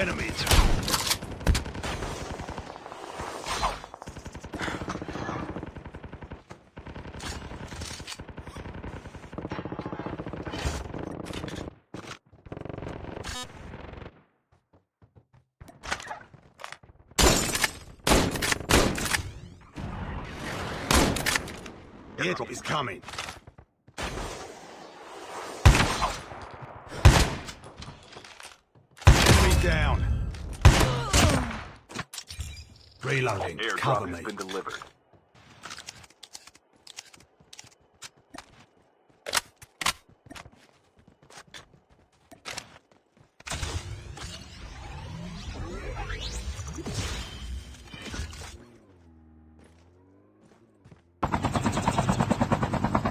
enemies. The airdrop is coming. Enemy down. Reloading. Cover Airdrop me. has been delivered.